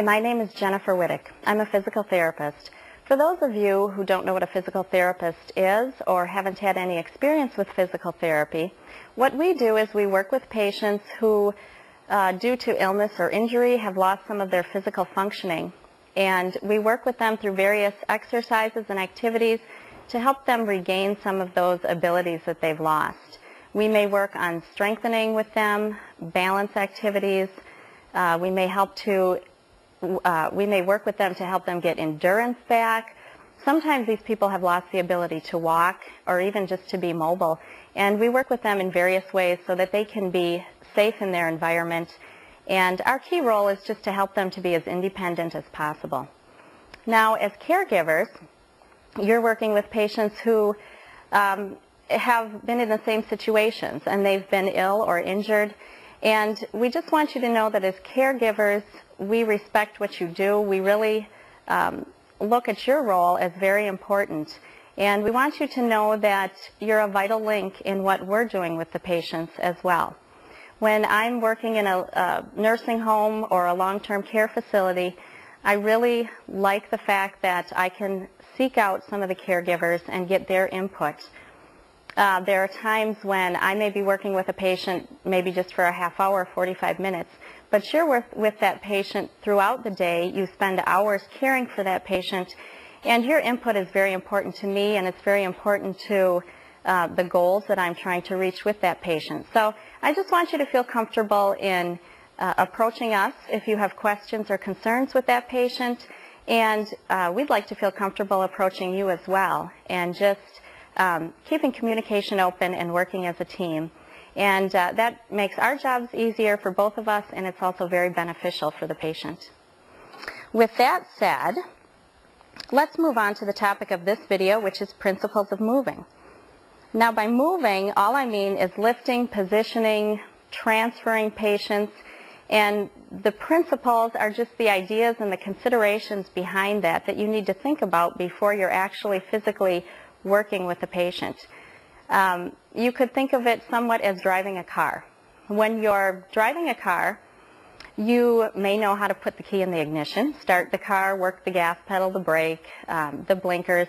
Hi, my name is Jennifer Wittick. I'm a physical therapist. For those of you who don't know what a physical therapist is or haven't had any experience with physical therapy, what we do is we work with patients who, due to illness or injury, have lost some of their physical functioning. And we work with them through various exercises and activities to help them regain some of those abilities that they've lost. We may work on strengthening with them, balance activities. We may work with them to help them get endurance back. Sometimes these people have lost the ability to walk or even just to be mobile. And we work with them in various ways so that they can be safe in their environment. And our key role is just to help them to be as independent as possible. Now, as caregivers, you're working with patients who have been in the same situations, and they've been ill or injured. And we just want you to know that as caregivers, we respect what you do. We really look at your role as very important. And we want you to know that you're a vital link in what we're doing with the patients as well. When I'm working in a nursing home or a long-term care facility, I really like the fact that I can seek out some of the caregivers and get their input. There are times when I may be working with a patient maybe just for a half hour, 45 minutes, but you're with that patient throughout the day. You spend hours caring for that patient, and your input is very important to me, and it's very important to the goals that I'm trying to reach with that patient. So I just want you to feel comfortable in approaching us if you have questions or concerns with that patient, and we'd like to feel comfortable approaching you as well, and just keeping communication open and working as a team. And that makes our jobs easier for both of us, and it's also very beneficial for the patient. With that said, let's move on to the topic of this video, which is principles of moving. Now, by moving, all I mean is lifting, positioning, transferring patients, and the principles are just the ideas and the considerations behind that you need to think about before you're actually physically working with the patient. You could think of it somewhat as driving a car. When you're driving a car, you may know how to put the key in the ignition, start the car, work the gas pedal, the brake, the blinkers,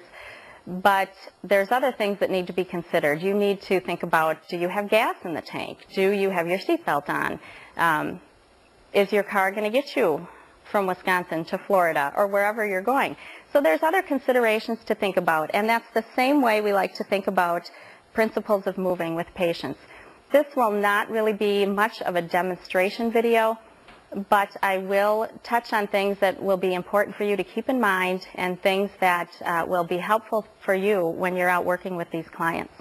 but there's other things that need to be considered. You need to think about, do you have gas in the tank? Do you have your seatbelt on? Is your car going to get you from Wisconsin to Florida or wherever you're going? So there's other considerations to think about, and that's the same way we like to think about principles of moving with patients. This will not really be much of a demonstration video, but I will touch on things that will be important for you to keep in mind and things that will be helpful for you when you're out working with these clients.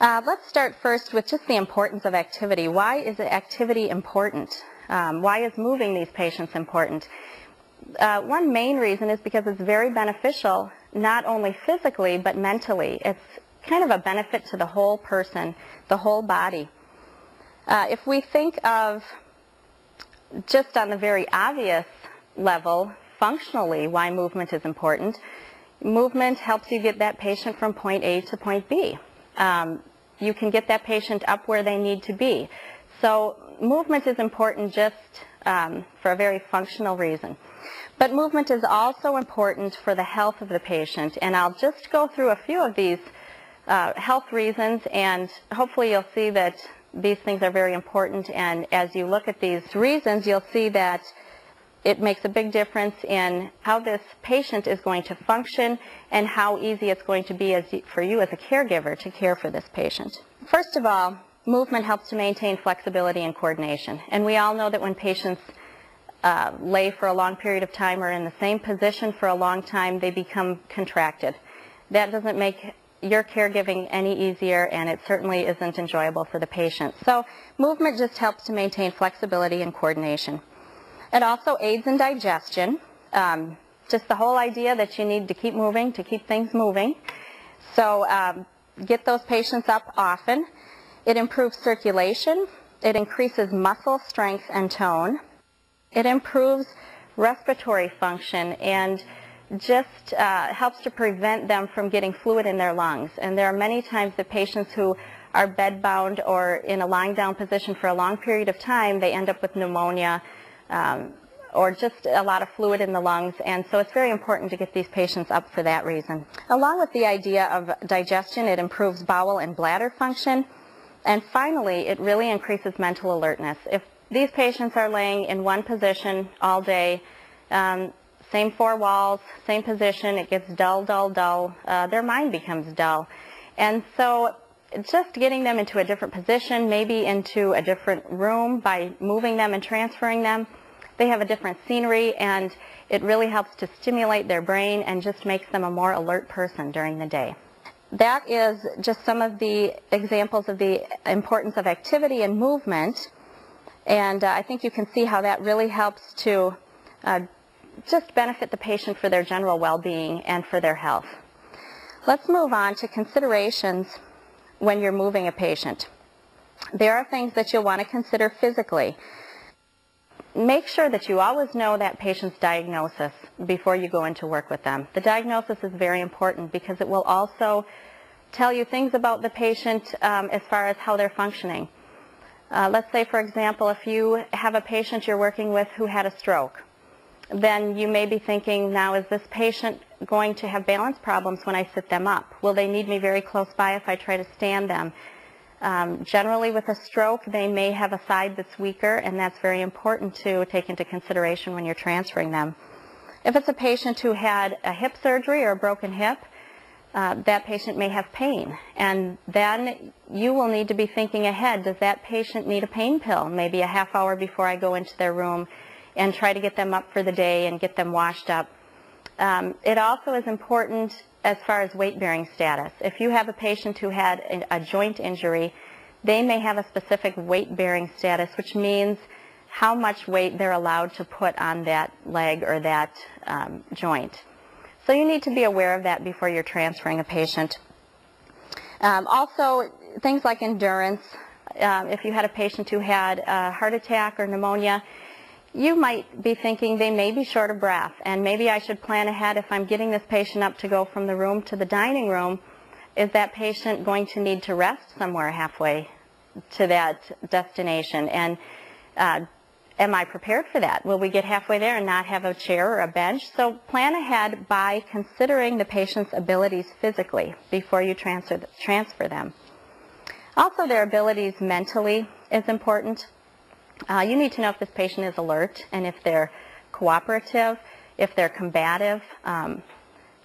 Let's start first with just the importance of activity. Why is activity important? Why is moving these patients important? One main reason is because it's very beneficial, not only physically, but mentally. It's kind of a benefit to the whole person, the whole body. If we think of just on the very obvious level, functionally, why movement is important, movement helps you get that patient from point A to point B. You can get that patient up where they need to be. So movement is important just for a very functional reason. But movement is also important for the health of the patient, and I'll just go through a few of these health reasons, and hopefully you'll see that these things are very important, and as you look at these reasons, you'll see that it makes a big difference in how this patient is going to function and how easy it's going to be for you as a caregiver to care for this patient. First of all, movement helps to maintain flexibility and coordination, and we all know that when patients lay for a long period of time or in the same position for a long time, they become contracted. That doesn't make your caregiving any easier, and it certainly isn't enjoyable for the patient. So movement just helps to maintain flexibility and coordination. It also aids in digestion, just the whole idea that you need to keep moving to keep things moving. So get those patients up often. It improves circulation. It increases muscle strength and tone. It improves respiratory function and just helps to prevent them from getting fluid in their lungs. And there are many times that patients who are bedbound or in a lying down position for a long period of time, they end up with pneumonia or just a lot of fluid in the lungs, and so it's very important to get these patients up for that reason. Along with the idea of digestion, it improves bowel and bladder function, and finally, it really increases mental alertness. If these patients are laying in one position all day, same four walls, same position, it gets dull, dull, dull, their mind becomes dull. And so just getting them into a different position, maybe into a different room by moving them and transferring them, they have a different scenery, and it really helps to stimulate their brain and just makes them a more alert person during the day. That is just some of the examples of the importance of activity and movement, and I think you can see how that really helps to just benefit the patient for their general well-being and for their health. Let's move on to considerations when you're moving a patient. There are things that you'll want to consider physically. Make sure that you always know that patient's diagnosis before you go into work with them. The diagnosis is very important because it will also tell you things about the patient as far as how they're functioning. Let's say, for example, if you have a patient you're working with who had a stroke, then you may be thinking, now is this patient going to have balance problems when I sit them up? Will they need me very close by if I try to stand them? Generally with a stroke, they may have a side that's weaker, and that's very important to take into consideration when you're transferring them. If it's a patient who had a hip surgery or a broken hip, that patient may have pain, and then you will need to be thinking ahead. Does that patient need a pain pill, maybe a half hour before I go into their room and try to get them up for the day and get them washed up? It also is important as far as weight-bearing status. If you have a patient who had a joint injury, they may have a specific weight-bearing status, which means how much weight they're allowed to put on that leg or that joint. So you need to be aware of that before you're transferring a patient. Also, things like endurance. If you had a patient who had a heart attack or pneumonia, you might be thinking they may be short of breath, and maybe I should plan ahead. If I'm getting this patient up to go from the room to the dining room, is that patient going to need to rest somewhere halfway to that destination? And am I prepared for that? Will we get halfway there and not have a chair or a bench? So plan ahead by considering the patient's abilities physically before you transfer them. Also, their abilities mentally is important. You need to know if this patient is alert and if they're cooperative, if they're combative.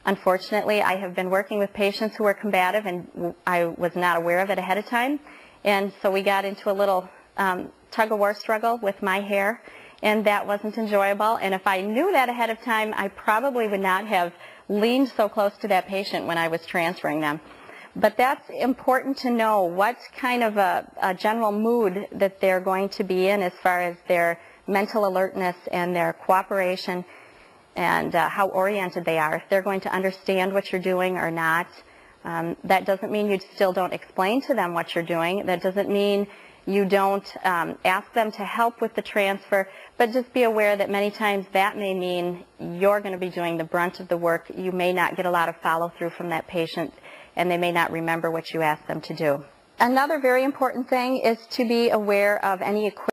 Unfortunately, I have been working with patients who are combative, and I was not aware of it ahead of time. And so we got into a little tug-of-war struggle with my hair, and that wasn't enjoyable. And if I knew that ahead of time, I probably would not have leaned so close to that patient when I was transferring them. But that's important to know what kind of a general mood that they're going to be in as far as their mental alertness and their cooperation and how oriented they are. If they're going to understand what you're doing or not. That doesn't mean you still don't explain to them what you're doing. That doesn't mean you don't ask them to help with the transfer, but just be aware that many times that may mean you're going to be doing the brunt of the work. You may not get a lot of follow-through from that patient, and they may not remember what you asked them to do. Another very important thing is to be aware of any equipment